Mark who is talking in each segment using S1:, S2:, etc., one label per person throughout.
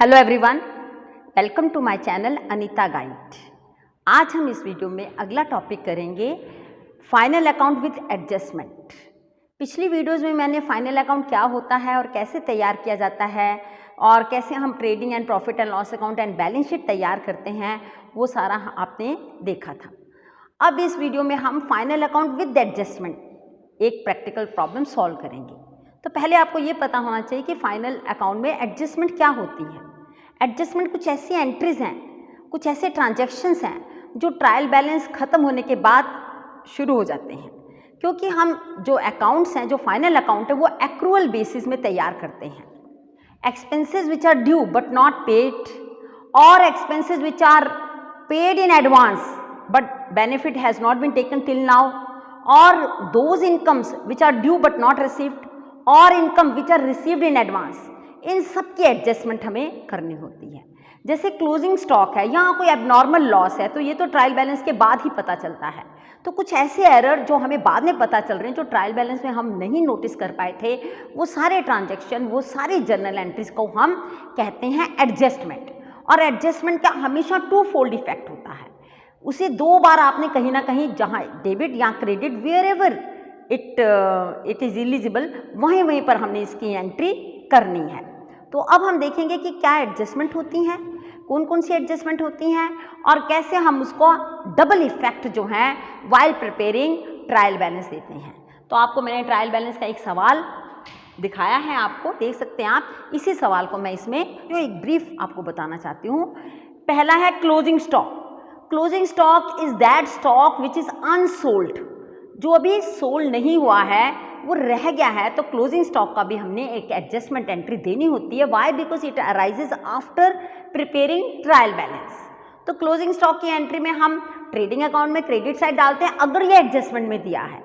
S1: Hello everyone, welcome to my channel Anita guide. आज हम इस वीडियो में अगला टॉपिक करेंगे फाइनल अकाउंट विद एडजस्टमेंट। पिछली वीडियोज़ में मैंने फाइनल अकाउंट क्या होता है और कैसे तैयार किया जाता है और कैसे हम trading and profit and loss account and balance sheet तैयार करते हैं वो सारा आपने देखा था। अब इस वीडियो में हम फाइनल अकाउंट विद एडजस्टमेंट एक प्रैक्टिकल प्रॉब्लम सॉल्व करेंगे। तो पहले आपको ये पता होना चाहिए कि फाइनल अकाउंट में एडजस्टमेंट क्या होती है। एडजस्टमेंट कुछ ऐसी एंट्रीज हैं, कुछ ऐसे ट्रांजैक्शंस हैं जो ट्रायल बैलेंस ख़त्म होने के बाद शुरू हो जाते हैं, क्योंकि हम जो अकाउंट्स हैं, जो फाइनल अकाउंट है वो एक्रूअल बेसिस में तैयार करते हैं। Expenses which are due but not paid और expenses which are paid in advance but benefit has not been taken till now, और those incomes which are due but not received और income which are received in advance, इन सब की adjustment हमें करनी होती है। जैसे क्लोजिंग स्टॉक है, यहाँ कोई एबनॉर्मल लॉस है तो ये तो ट्रायल बैलेंस के बाद ही पता चलता है। तो कुछ ऐसे एरर जो हमें बाद में पता चल रहे हैं, जो ट्रायल बैलेंस में हम नहीं नोटिस कर पाए थे, वो सारे ट्रांजैक्शन, वो सारी जर्नल एंट्रीज को हम कहते हैं एडजस्टमेंट। और एडजस्टमेंट का हमेशा टू फोल्ड इफेक्ट होता है। उसे दो बार आपने कहीं ना कहीं, जहाँ डेबिट या credit, wherever it is eligible, वहीं पर हमने इसकी एंट्री करनी है। तो अब हम देखेंगे कि क्या एडजस्टमेंट होती हैं, कौन कौन सी एडजस्टमेंट होती हैं और कैसे हम उसको डबल इफेक्ट जो है वाइल प्रिपेयरिंग ट्रायल बैलेंस देते हैं। तो आपको मैंने ट्रायल बैलेंस का एक सवाल दिखाया है, आपको देख सकते हैं आप। इसी सवाल को मैं इसमें जो एक ब्रीफ आपको बताना चाहती हूँ। पहला है closing stock. Closing stock is that stock which is unsold, जो अभी सोल्ड नहीं हुआ है, वो रह गया है। तो क्लोजिंग स्टॉक का भी हमने एक एडजस्टमेंट एंट्री देनी होती है। Why? Because it arises after preparing trial balance. तो क्लोजिंग स्टॉक की एंट्री में हम ट्रेडिंग अकाउंट में क्रेडिट साइड डालते हैं अगर ये एडजस्टमेंट में दिया है,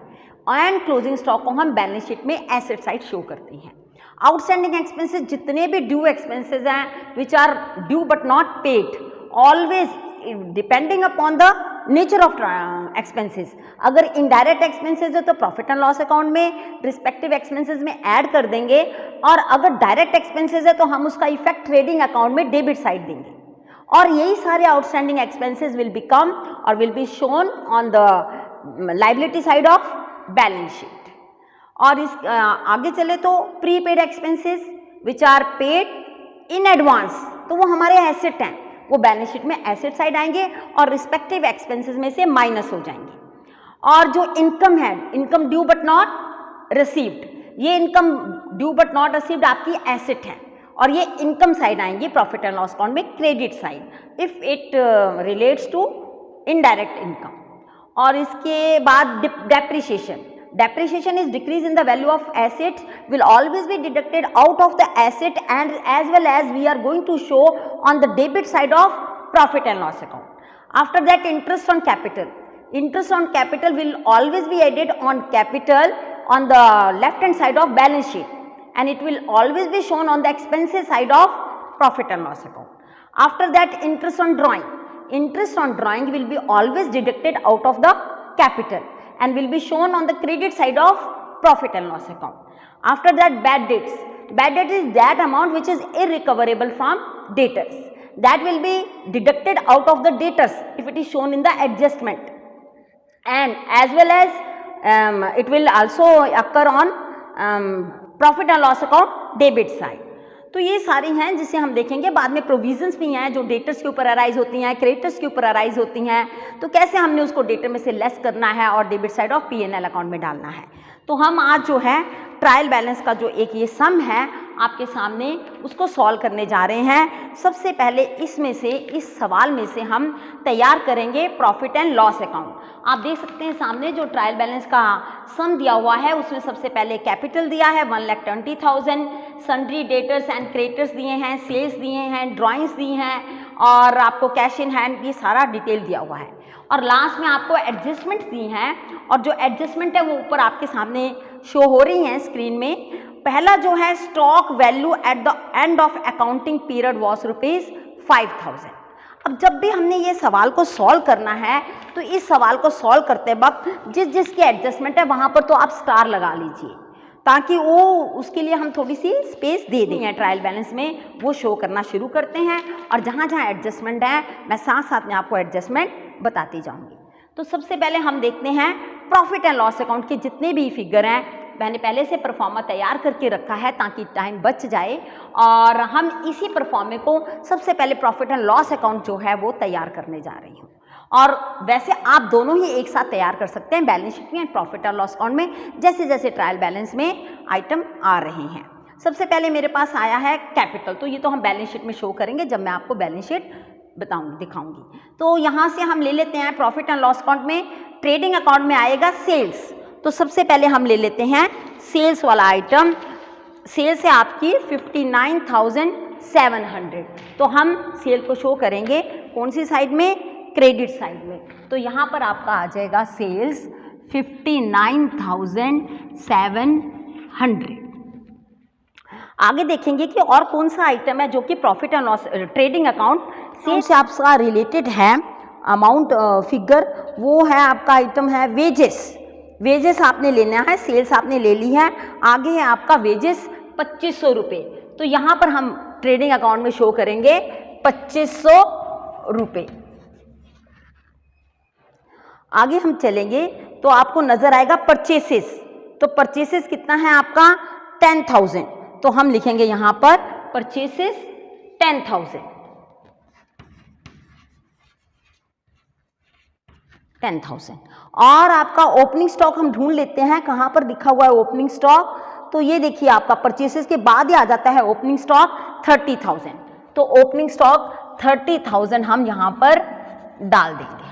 S1: एंड क्लोजिंग स्टॉक को हम बैलेंस शीट में एसेट साइड शो करते हैं। आउटस्टैंडिंग एक्सपेंसेस, जितने भी ड्यू एक्सपेंसेस हैं which are due but not paid, always depending upon the nature of expenses. अगर इनडायरेक्ट एक्सपेंसेस है तो प्रॉफिट एंड लॉस अकाउंट में रिस्पेक्टिव एक्सपेंसेस में ऐड कर देंगे, और अगर डायरेक्ट एक्सपेंसेस है तो हम उसका इफेक्ट ट्रेडिंग अकाउंट में डेबिट साइड देंगे, और यही सारे आउटस्टैंडिंग एक्सपेंसेस विल बिकम और will be shown on the liability side of balance sheet. और इस आगे चले तो prepaid expenses which are paid in advance, तो वो हमारे एसेट हैं, वो बैलेंस शीट में एसेट साइड आएंगे और रिस्पेक्टिव एक्सपेंसेस में से माइनस हो जाएंगे। और जो इनकम है, income due but not received, ये income due but not received आपकी एसेट है, और ये इनकम साइड आएंगी प्रॉफिट एंड लॉस अकाउंट में credit side if it relates to indirect income. और इसके बाद depreciation. Depreciation is decrease in the value of assets, will always be deducted out of the asset, and as well as we are going to show on the debit side of profit and loss account. After that, interest on capital. Interest on capital will always be added on capital on the left hand side of balance sheet, and it will always be shown on the expenses side of profit and loss account. After that, interest on drawing. Interest on drawing will be always deducted out of the capital and will be shown on the credit side of profit and loss account. After that, bad debts. Bad debt is that amount which is irrecoverable from debtors. That will be deducted out of the debtors if it is shown in the adjustment, and as well as it will also occur on profit and loss account debit side. तो ये सारी हैं जिसे हम देखेंगे। बाद में provisions भी हैं जो डेटर्स के ऊपर अराइज होती हैं, क्रेडिटर्स के ऊपर अराइज होती हैं, तो कैसे हमने उसको डेटर में से लेस करना है और debit side of P&L account में डालना है। तो हम आज जो है ट्रायल बैलेंस का जो एक ये सम है आपके सामने, उसको सॉल्व करने जा रहे हैं। सबसे पहले इसमें से, इस सवाल में से हम तैयार करेंगे प्रॉफिट एंड लॉस अकाउंट। आप देख सकते हैं सामने जो ट्रायल बैलेंस का सम दिया हुआ है, उसमें सबसे पहले कैपिटल दिया है 1,20,000, सन्ड्री डेटर्स एंड क्रेडिटर्स दिए हैं, सेल्स दिए हैं, ड्राइंग्स दी हैं, और आपको कैश इन हैंड, ये सारा डिटेल दिया हुआ है। और लास्ट में आपको एडजस्टमेंट दी हैं, और जो एडजस्टमेंट है वो ऊपर आपके सामने शो हो रही हैं स्क्रीन में। पहला जो है, stock value at the end of accounting period was ₹5,000। अब जब भी हमने ये सवाल को सॉल्व करना है तो इस सवाल को सॉल्व करते वक्त जिस जिसकी एडजस्टमेंट है वहाँ पर तो आप स्टार लगा लीजिए, ताकि वो उसके लिए हम थोड़ी सी स्पेस दे दें। ट्रायल बैलेंस में वो शो करना शुरू करते हैं और जहाँ जहाँ एडजस्टमेंट है मैं साथ साथ में आपको एडजस्टमेंट बताती जाऊँगी। तो सबसे पहले हम देखते हैं प्रॉफिट एंड लॉस अकाउंट के जितने भी फिगर हैं मैंने पहले से परफॉर्मा तैयार करके रखा है ताकि टाइम बच जाए और हम इसी परफॉर्मे को सबसे पहले प्रॉफिट एंड लॉस अकाउंट जो है वो तैयार करने जा रही हूँ। और वैसे आप दोनों ही एक साथ तैयार कर सकते हैं बैलेंस शीट में, प्रॉफिट और लॉस अकाउंट में, जैसे जैसे ट्रायल बैलेंस में आइटम आ रहे हैं। सबसे पहले मेरे पास आया है कैपिटल, तो ये तो हम बैलेंस शीट में शो करेंगे जब मैं आपको बैलेंस शीट दिखाऊंगी। तो यहाँ से हम ले लेते हैं प्रॉफिट एंड लॉस अकाउंट में, ट्रेडिंग अकाउंट में आएगा सेल्स। तो सबसे पहले हम ले लेते हैं सेल्स वाला आइटम। सेल्स है आपकी 59,700। तो हम सेल को शो करेंगे कौन सी साइड में, क्रेडिट साइड में। तो यहाँ पर आपका आ जाएगा सेल्स 59,700। आगे देखेंगे कि और कौन सा आइटम है जो कि profit and loss trading account sales से आपका रिलेटेड है। अमाउंट फिगर वो है आपका आइटम है वेजेस। वेजेस आपने लेना है, सेल्स आपने ले ली है, आगे है आपका वेजेस 2500 रुपये। तो यहाँ पर हम ट्रेडिंग अकाउंट में शो करेंगे 2500 रुपये। आगे हम चलेंगे तो आपको नजर आएगा परचेसेस। तो परचेसेस कितना है आपका 10,000। तो हम लिखेंगे यहाँ पर परचेसेस 10,000। 10,000। और आपका ओपनिंग स्टॉक हम ढूंढ लेते हैं, कहाँ पर लिखा हुआ है ओपनिंग स्टॉक। तो ये देखिए आपका परचेसेस के बाद ही आ जाता है ओपनिंग स्टॉक 30,000। तो ओपनिंग स्टॉक 30,000 हम यहाँ पर डाल देंगे।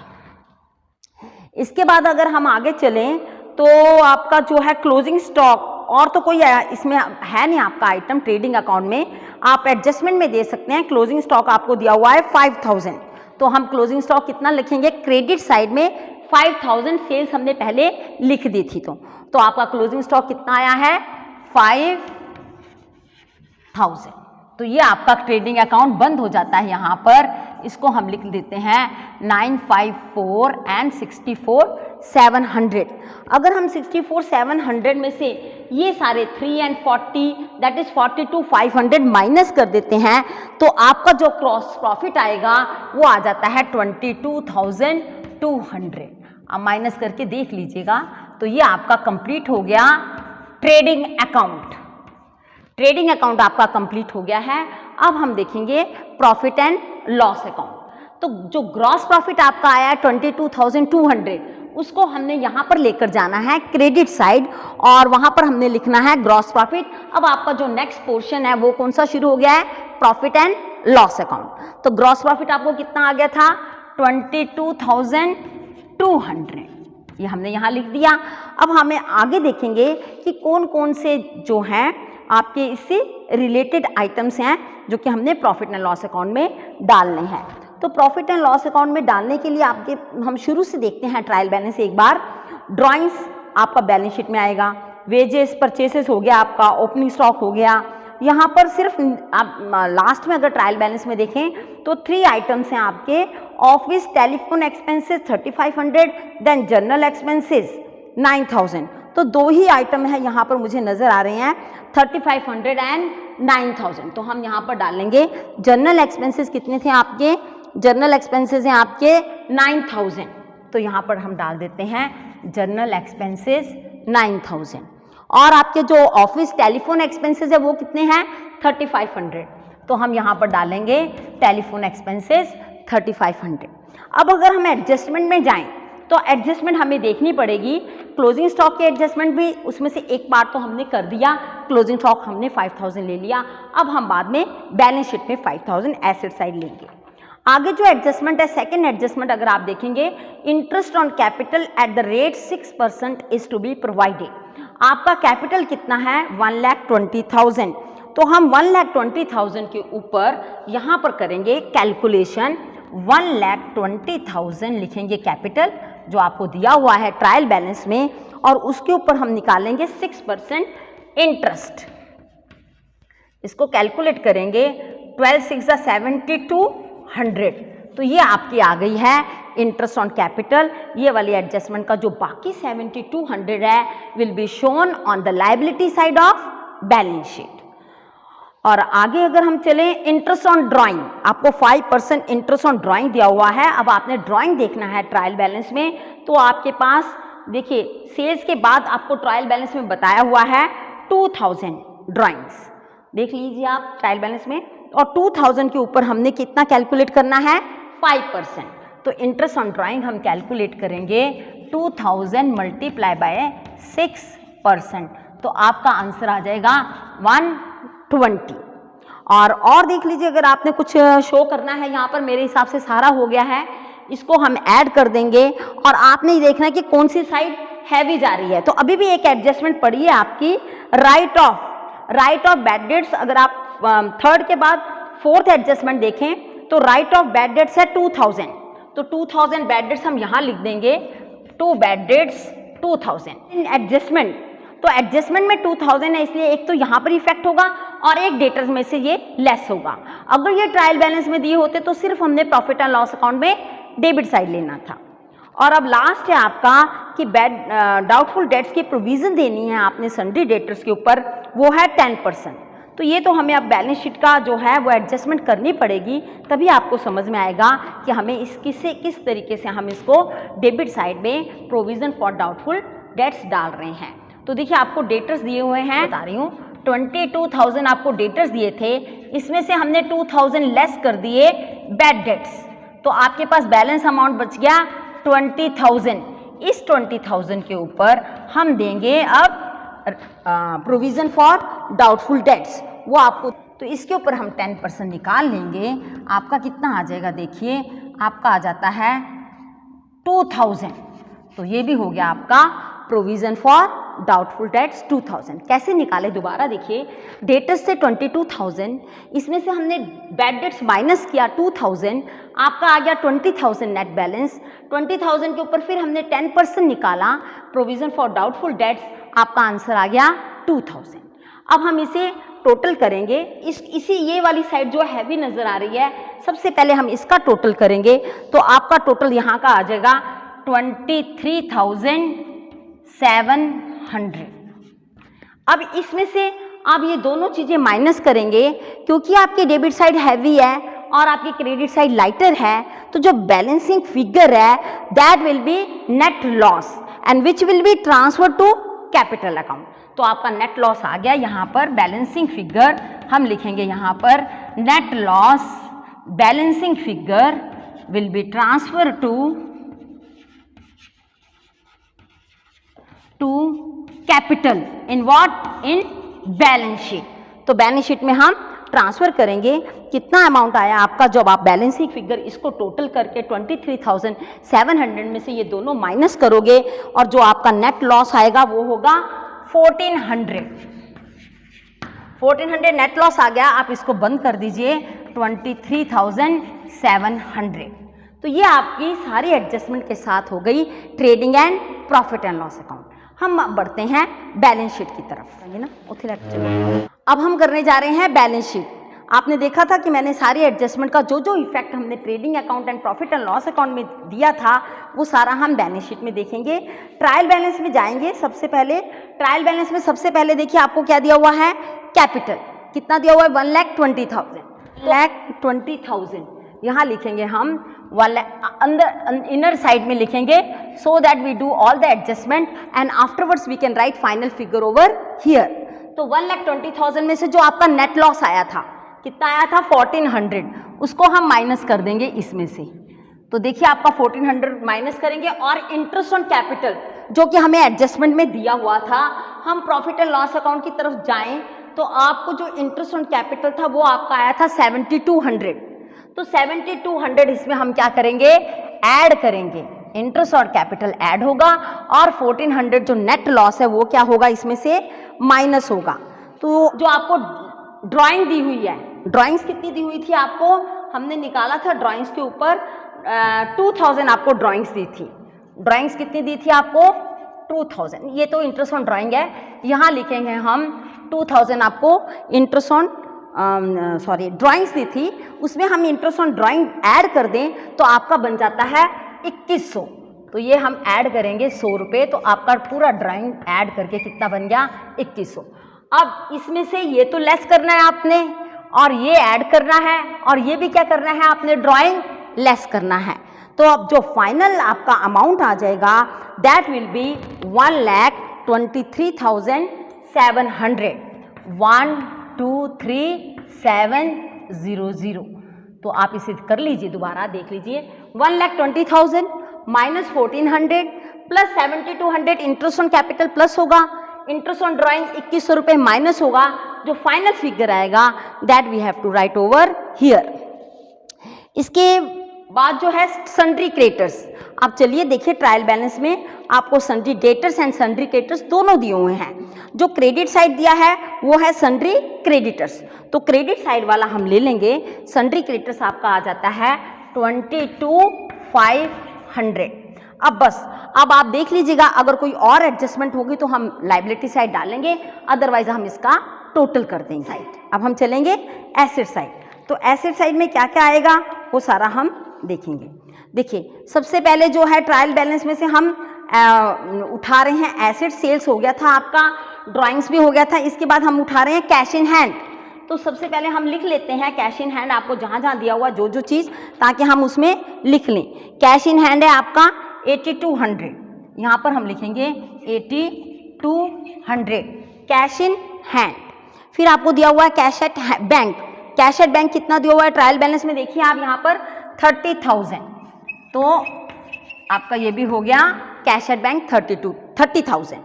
S1: इसके बाद अगर हम आगे चलें तो आपका जो है क्लोजिंग स्टॉक, और तो कोई इसमें है नहीं आपका आइटम ट्रेडिंग अकाउंट में, आप एडजस्टमेंट में दे सकते हैं। क्लोजिंग स्टॉक आपको दिया हुआ है 5,000। तो हम क्लोजिंग स्टॉक कितना लिखेंगे, क्रेडिट साइड में 5,000 सेल्स हमने पहले लिख दी थी। तो आपका क्लोजिंग स्टॉक कितना आया है 5,000। तो ये आपका ट्रेडिंग अकाउंट बंद हो जाता है यहाँ पर। इसको हम लिख देते हैं 954 एंड 64,700। अगर हम 64,700 में से ये सारे 3 एंड 40 दैट इज 42,500 माइनस कर देते हैं तो आपका जो क्रॉस प्रॉफिट आएगा वो आ जाता है 22,200। अब माइनस करके देख लीजिएगा। तो ये आपका कंप्लीट हो गया ट्रेडिंग अकाउंट। ट्रेडिंग अकाउंट आपका कंप्लीट हो गया है। अब हम देखेंगे प्रॉफिट एंड लॉस अकाउंट। तो जो ग्रॉस प्रॉफिट आपका आया है 22,200, उसको हमने यहाँ पर लेकर जाना है क्रेडिट साइड और वहाँ पर हमने लिखना है ग्रॉस प्रॉफिट। अब आपका जो नेक्स्ट पोर्शन है वो कौन सा शुरू हो गया है, प्रॉफिट एंड लॉस अकाउंट। तो ग्रॉस प्रॉफिट आपको कितना आ गया था 22,200, ये हमने यहाँ लिख दिया। अब हमें आगे देखेंगे कि कौन कौन से जो हैं आपके इससे रिलेटेड आइटम्स हैं जो कि हमने प्रॉफिट एंड लॉस अकाउंट में डालने हैं। तो प्रॉफिट एंड लॉस अकाउंट में डालने के लिए आपके हम शुरू से देखते हैं ट्रायल बैलेंस एक बार। ड्राइंग्स आपका बैलेंस शीट में आएगा, वेजेस परचेसेस हो गया आपका, ओपनिंग स्टॉक हो गया। यहाँ पर सिर्फ आप लास्ट में अगर ट्रायल बैलेंस में देखें तो 3 आइटम्स हैं आपके, office telephone expenses 3,500, then general expenses 9,000। तो 2 ही आइटम है यहाँ पर मुझे नजर आ रहे हैं 3,500 एंड 9,000। तो हम यहाँ पर डालेंगे जनरल एक्सपेंसेस कितने थे आपके, जनरल एक्सपेंसेस हैं आपके 9,000। तो यहाँ पर हम डाल देते हैं जनरल एक्सपेंसेस 9,000। और आपके जो ऑफिस टेलीफोन एक्सपेंसेस है वो कितने हैं 3,500। तो हम यहाँ पर डालेंगे टेलीफोन एक्सपेंसेस 3,500। अब अगर हम एडजस्टमेंट में जाएं तो एडजस्टमेंट हमें देखनी पड़ेगी। क्लोजिंग स्टॉक के एडजस्टमेंट भी उसमें से एक पार्ट तो हमने कर दिया, क्लोजिंग स्टॉक हमने 5,000 ले लिया। अब हम बाद में बैलेंस शीट में 5,000 एसेट साइड लेंगे। आगे जो एडजस्टमेंट है, सेकेंड एडजस्टमेंट अगर आप देखेंगे, interest on capital at the rate 6% is to be provided. आपका कैपिटल कितना है 1,20,000। तो हम 1,20,000 के ऊपर यहाँ पर करेंगे कैलकुलेशन, 1,20,000 लिखेंगे कैपिटल जो आपको दिया हुआ है ट्रायल बैलेंस में, और उसके ऊपर हम निकालेंगे 6% इंटरेस्ट। इसको कैलकुलेट करेंगे 12 6 72 100। तो ये आपकी आ गई है इंटरेस्ट ऑन कैपिटल, ये वाली एडजस्टमेंट का जो बाकी 7200 है will be shown on the liability side of balance sheet. और आगे अगर हम चलें, इंटरेस्ट ऑन ड्राइंग, आपको 5% इंटरेस्ट ऑन ड्राइंग दिया हुआ है। अब आपने ड्राइंग देखना है ट्रायल बैलेंस में, तो आपके पास देखिए सेल्स के बाद आपको ट्रायल बैलेंस में बताया हुआ है 2000 ड्राइंग्स, देख लीजिए आप ट्रायल बैलेंस में, और 2000 के ऊपर हमने कितना कैलकुलेट करना है 5%। तो इंटरेस्ट ऑन ड्राइंग हम कैलकुलेट करेंगे 2000 मल्टीप्लाई बाय 6%, तो आपका आंसर आ जाएगा 120। और देख लीजिए, अगर आपने कुछ शो करना है यहाँ पर, मेरे हिसाब से सारा हो गया है, इसको हम ऐड कर देंगे और आपने ये देखना है कि कौन सी साइड हैवी जा रही है। तो अभी भी एक एडजस्टमेंट पड़ी है आपकी राइट ऑफ बैड डेट्स। अगर आप थर्ड के बाद फोर्थ एडजस्टमेंट देखें तो राइट ऑफ बैड डेट्स है 2000, तो 2000 बैड डेट्स हम यहाँ लिख देंगे, 2 बैड डेट्स 2000 एडजस्टमेंट। तो एडजस्टमेंट में 2000 है, इसलिए एक तो यहाँ पर इफेक्ट होगा और एक डेटर्स में से ये लेस होगा। अगर ये ट्रायल बैलेंस में दिए होते तो सिर्फ हमने प्रॉफिट एंड लॉस अकाउंट में डेबिट साइड लेना था। और अब लास्ट है आपका कि डाउटफुल डेट्स की प्रोविजन देनी है आपने सन्ड्री डेटर्स के ऊपर, वो है 10%। तो ये तो हमें अब बैलेंस शीट का जो है वो एडजस्टमेंट करनी पड़ेगी, तभी आपको समझ में आएगा कि हमें किस तरीके से हम इसको डेबिट साइड में प्रोविजन फॉर डाउटफुल डेट्स डाल रहे हैं। तो देखिए आपको डेटर्स दिए हुए हैं, बता रही हूँ 22,000 आपको डेटर्स दिए थे, इसमें से हमने 2000 लेस कर दिए बैड डेट्स, तो आपके पास बैलेंस अमाउंट बच गया 20,000। इस 20,000 के ऊपर हम देंगे अब प्रोविजन फॉर डाउटफुल डेट्स, वो आपको, तो इसके ऊपर हम 10% निकाल लेंगे। आपका कितना आ जाएगा, देखिए आपका आ जाता है 2000। तो ये भी हो गया आपका प्रोविजन फॉर डाउटफुल डेट्स 2000। कैसे निकाले दोबारा देखिए, डेटर्स से 22,000, इसमें से हमने बैड डेट्स माइनस किया 2000, आपका आ गया 20,000 नेट बैलेंस। 20,000 के ऊपर फिर हमने 10% निकाला प्रोविजन फॉर डाउटफुल डेट्स, आपका आंसर आ गया 2000। अब हम इसे टोटल करेंगे, ये वाली साइड जो हैवी नज़र आ रही है, सबसे पहले हम इसका टोटल करेंगे, तो आपका टोटल यहाँ का आ जाएगा 23,700। अब इसमें से आप ये दोनों चीज़ें माइनस करेंगे, क्योंकि आपकी डेबिट साइड हैवी है और आपकी क्रेडिट साइड लाइटर है, तो जो बैलेंसिंग फिगर है that will be net loss and which will be transfer to capital account. तो आपका नेट लॉस आ गया, यहाँ पर बैलेंसिंग फिगर हम लिखेंगे, यहाँ पर net loss balancing figure will be transfer to capital in what, in balance sheet. तो बैलेंस शीट में हम ट्रांसफर करेंगे। कितना अमाउंट आया आपका, जब आप बैलेंसिंग फिगर इसको टोटल करके 23,700 में से ये दोनों माइनस करोगे और जो आपका नेट लॉस आएगा वो होगा 1400 नेट लॉस आ गया। आप इसको बंद कर दीजिए 23,700। तो ये आपकी सारी एडजस्टमेंट के साथ हो गई trading and profit and loss account. हम बढ़ते हैं बैलेंस शीट की तरफ, ना चलो। अब हम करने जा रहे हैं बैलेंस शीट। आपने देखा था कि मैंने सारी एडजस्टमेंट का जो इफेक्ट हमने trading account and profit and loss account में दिया था वो सारा हम बैलेंस शीट में देखेंगे। ट्रायल बैलेंस में जाएंगे। सबसे पहले ट्रायल बैलेंस में सबसे पहले देखिए आपको क्या दिया हुआ है, कैपिटल कितना दिया हुआ है 1,20,000। यहाँ लिखेंगे हम अंदर इनर साइड में लिखेंगे, so that we do all the adjustment and afterwards we can write final figure over here. तो 1,20,000 में से जो आपका नेट लॉस आया था, कितना आया था 1400, उसको हम माइनस कर देंगे इसमें से। तो देखिए आपका 1400 माइनस करेंगे और इंटरेस्ट ऑन कैपिटल जो कि हमें एडजस्टमेंट में दिया हुआ था, हम प्रॉफिट एंड लॉस अकाउंट की तरफ जाएं तो आपको जो इंटरेस्ट ऑन कैपिटल था वो आपका आया था 7200। तो 7200 इसमें हम क्या करेंगे, ऐड करेंगे, इंटरेस्ट और कैपिटल ऐड होगा और 1400 जो नेट लॉस है वो क्या होगा, इसमें से माइनस होगा। तो जो आपको ड्राइंग दी हुई है, ड्राइंग्स कितनी दी हुई थी आपको, हमने निकाला था ड्राइंग्स के ऊपर 2000 आपको ड्राइंग्स दी थी। ड्राइंग्स कितनी दी थी आपको 2000। ये तो इंटरेस्ट ऑन ड्राइंग है, यहाँ लिखेंगे हम 2000 आपको इंटरेस्ट ऑन ड्राइंग्स दी थी, उसमें हम इंटरेस्ट ऑन ड्राइंग ऐड कर दें तो आपका बन जाता है 2100। तो ये हम ऐड करेंगे 100 रुपये, तो आपका पूरा ड्राइंग ऐड करके कितना बन गया 2100। अब इसमें से ये तो लेस करना है आपने, और ये ऐड करना है, और ये भी क्या करना है आपने, ड्राइंग लेस करना है। तो अब जो फाइनल आपका अमाउंट आ जाएगा दैट विल बी 1,23,700। 1,23,700। तो आप इसे कर लीजिए, दोबारा देख लीजिए। 1,20,000 minus 1,400 plus 7,200 interest on capital plus होगा, इंटरेस्ट ऑन ड्राइंग 2100 रुपये माइनस होगा। जो फाइनल फिगर आएगा that we have to write over here. इसके बाद जो है सन्ड्री क्रेडिटर्स। आप चलिए देखिए, ट्रायल बैलेंस में आपको sundry debtors and sundry creditors दोनों दिए हुए हैं। जो क्रेडिट साइड दिया है वो है सन्ड्री क्रेडिटर्स, तो क्रेडिट साइड वाला हम ले लेंगे। सन्ड्री क्रेडिटर्स आपका आ जाता है 22,500। अब बस, अब आप देख लीजिएगा, अगर कोई और एडजस्टमेंट होगी तो हम लाइबिलिटी साइड डालेंगे, अदरवाइज हम इसका टोटल कर देंगे साइड। अब हम चलेंगे एसेट साइड। तो एसेट साइड में क्या क्या आएगा वो सारा हम देखेंगे। देखिए, सबसे पहले जो है ट्रायल बैलेंस में से हम उठा रहे हैं एसेट। सेल्स हो गया था आपका, ड्राइंग्स भी हो गया था। इसके बाद हम उठा रहे हैं कैश इन हैंड। तो सबसे पहले हम लिख लेते हैं कैश इन हैंड, आपको जहाँ जहाँ दिया हुआ जो जो चीज़, ताकि हम उसमें लिख लें। कैश इन हैंड है आपका 8200, यहाँ पर हम लिखेंगे 8200 कैश इन हैंड। फिर आपको दिया हुआ है cash at bank. Cash at bank कितना दिया हुआ है ट्रायल बैलेंस में, देखिए आप यहाँ पर 30,000। तो आपका ये भी हो गया कैश एट बैंक 30,000।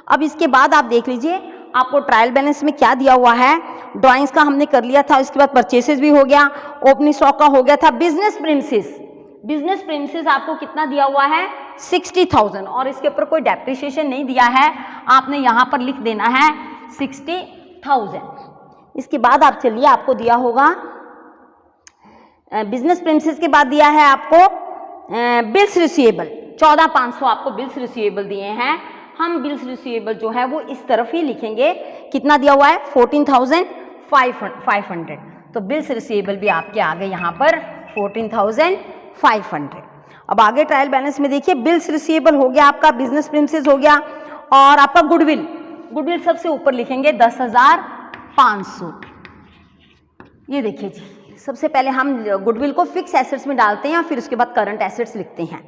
S1: अब इसके बाद आप देख लीजिए आपको ट्रायल बैलेंस में क्या दिया हुआ है। ड्राइंग्स का हमने कर लिया था, इसके बाद परचेसेस भी हो गया, ओपनिंग स्टॉक का हो गया था। बिजनेस प्रीमिसेस, बिजनेस प्रीमिसेस आपको कितना दिया हुआ है 60,000, और इसके ऊपर कोई डेप्रिसिएशन नहीं दिया है, आपने यहाँ पर लिख देना है 60,000। इसके बाद आप चलिए, आपको दिया होगा बिजनेस प्रीमिसेस के बाद दिया है आपको बिल्स रिसीवेबल 14,500 आपको बिल्स रिसीवेबल दिए हैं। हम बिल्स रिसीवेबल जो है वो इस तरफ ही लिखेंगे। कितना दिया हुआ है 14,500। तो बिल्स रिसीवेबल भी आपके आ गए यहाँ पर 14,500। अब आगे ट्रायल बैलेंस में देखिए, बिल्स रिसीवेबल हो गया आपका, बिजनेस प्रीमिसेस हो गया, और आपका गुडविल, गुडविल सबसे ऊपर लिखेंगे 10,500। ये देखिए जी, सबसे पहले हम गुडविल को फिक्स एसेट्स में डालते हैं, फिर उसके बाद करंट एसेट्स लिखते हैं।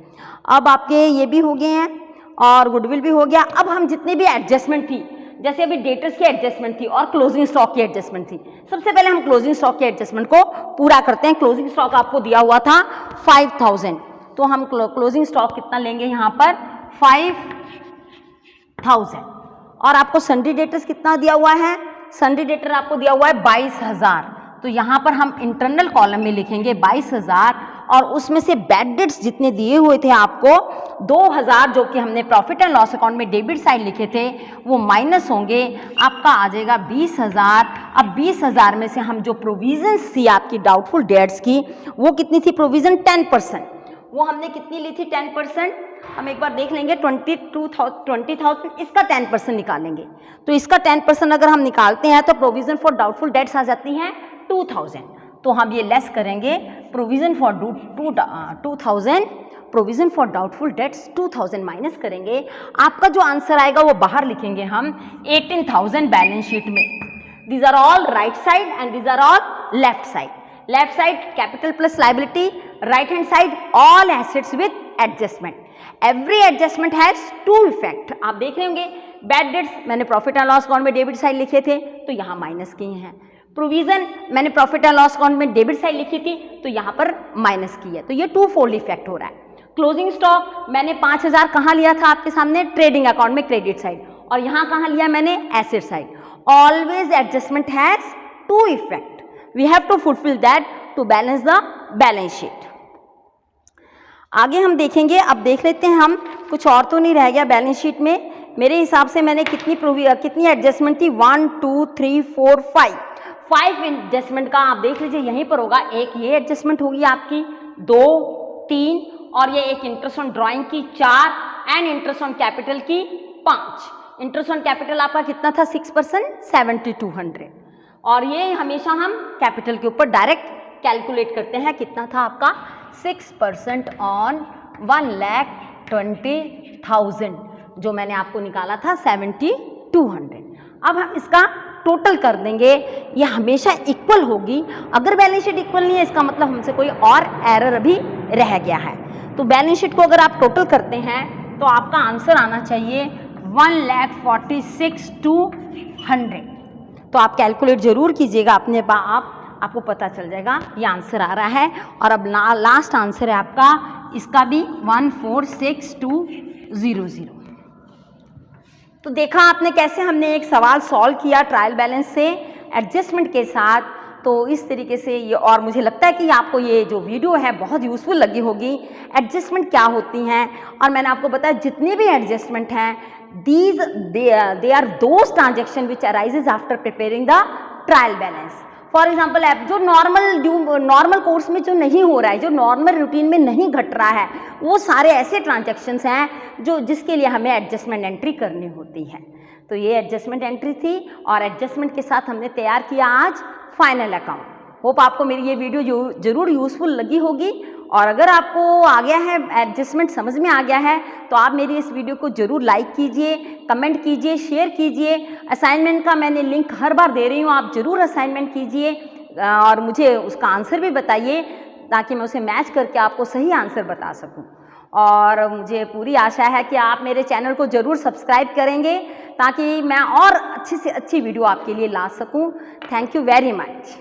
S1: अब आपके ये भी हो गए हैं और गुडविल भी हो गया। अब हम जितने भी एडजस्टमेंट थी, जैसे अभी डेटर्स की एडजस्टमेंट थी और क्लोजिंग स्टॉक की एडजस्टमेंट थी, सबसे पहले हम क्लोजिंग स्टॉक की एडजस्टमेंट को पूरा करते हैं। क्लोजिंग स्टॉक आपको दिया हुआ था 5,000, तो हम क्लोजिंग स्टॉक कितना लेंगे यहाँ पर 5,000। और आपको सन्ड्री डेटर्स कितना दिया हुआ है, सन्ड्री डेटर आपको दिया हुआ है 22,000। तो यहाँ पर हम इंटरनल कॉलम में लिखेंगे 22,000, और उसमें से बैड डेट्स जितने दिए हुए थे आपको 2,000 जो कि हमने प्रॉफिट एंड लॉस अकाउंट में डेबिट साइड लिखे थे वो माइनस होंगे, आपका आ जाएगा 20,000। अब 20,000 में से हम जो प्रोविजंस थी आपकी डाउटफुल डेट्स की, वो कितनी थी प्रोविजन 10%, वो हमने कितनी ली थी 10%। हम एक बार देख लेंगे 20,000, इसका 10% निकालेंगे। तो इसका 10% अगर हम निकालते हैं तो प्रोविजन फॉर डाउटफुल डेट्स आ जाती हैं 2,000। तो हम ये लेस करेंगे, provision for 2,000, provision for doubtful debts 2,000 minus करेंगे, आपका जो आंसर आएगा वो बाहर लिखेंगे हम 18,000 बैलेंस शीट में। These are all right side and these are all left side. Left side capital plus liability, right hand side all assets with adjustment. Every adjustment has to effect. आप देख रहे होंगे बैड डेट्स मैंने profit and loss account में debit side लिखे थे, तो यहाँ माइनस किए हैं। प्रोविजन मैंने प्रॉफिट एंड लॉस अकाउंट में डेबिट साइड लिखी थी, तो यहाँ पर माइनस की है। तो ये 2-fold इफेक्ट हो रहा है। क्लोजिंग स्टॉक मैंने 5,000 कहाँ लिया था आपके सामने, ट्रेडिंग अकाउंट में क्रेडिट साइड, और यहाँ कहाँ लिया मैंने asset side. Always adjustment has to effect, we have to fulfil that to balance the balance sheet. आगे हम देखेंगे, अब देख लेते हैं हम, कुछ और तो नहीं रह गया बैलेंस शीट में। मेरे हिसाब से मैंने कितनी एडजस्टमेंट थी 1 2 3 4 5 एडजस्टमेंट का आप देख लीजिए यहीं पर होगा। एक ये एडजस्टमेंट होगी आपकी 2 3, और ये एक इंटरेस्ट ऑन ड्राइंग की 4, एंड इंटरेस्ट ऑन कैपिटल की 5। इंटरेस्ट ऑन कैपिटल आपका कितना था 6%, 7,200, और ये हमेशा हम कैपिटल के ऊपर डायरेक्ट कैलकुलेट करते हैं। कितना था आपका 6% ऑन 1,20,000 जो मैंने आपको निकाला था 7,200। अब हम इसका टोटल कर देंगे, ये हमेशा इक्वल होगी। अगर बैलेंस शीट इक्वल नहीं है इसका मतलब हमसे कोई और एरर अभी रह गया है। तो बैलेंस शीट को अगर आप टोटल करते हैं तो आपका आंसर आना चाहिए 1,46,200। तो आप कैलकुलेट जरूर कीजिएगा अपने आपको पता चल जाएगा ये आंसर आ रहा है। और अब लास्ट आंसर है आपका इसका भी 1,46,200। तो देखा आपने कैसे हमने एक सवाल सॉल्व किया ट्रायल बैलेंस से एडजस्टमेंट के साथ। तो इस तरीके से ये, और मुझे लगता है कि आपको ये जो वीडियो है बहुत यूज़फुल लगी होगी। एडजस्टमेंट क्या होती हैं, और मैंने आपको बताया जितने भी एडजस्टमेंट हैं they are those transaction which arises after preparing the trial balance. For example जो नॉर्मल कोर्स में जो नहीं हो रहा है, जो नॉर्मल रूटीन में नहीं घट रहा है, वो सारे ऐसे ट्रांजेक्शन्स हैं जिसके लिए हमें एडजस्टमेंट एंट्री करनी होती है। तो ये एडजस्टमेंट एंट्री थी और एडजस्टमेंट के साथ हमने तैयार किया आज फाइनल अकाउंट। होप आपको मेरी ये वीडियो जरूर यूज़फुल लगी होगी। और अगर आपको आ गया है एडजस्टमेंट समझ में आ गया है तो आप मेरी इस वीडियो को जरूर लाइक कीजिए, कमेंट कीजिए, शेयर कीजिए। असाइनमेंट का मैंने लिंक हर बार दे रही हूँ, आप ज़रूर असाइनमेंट कीजिए और मुझे उसका आंसर भी बताइए ताकि मैं उसे मैच करके आपको सही आंसर बता सकूँ। और मुझे पूरी आशा है कि आप मेरे चैनल को ज़रूर सब्सक्राइब करेंगे ताकि मैं और अच्छी से अच्छी वीडियो आपके लिए ला सकूँ। Thank you very much.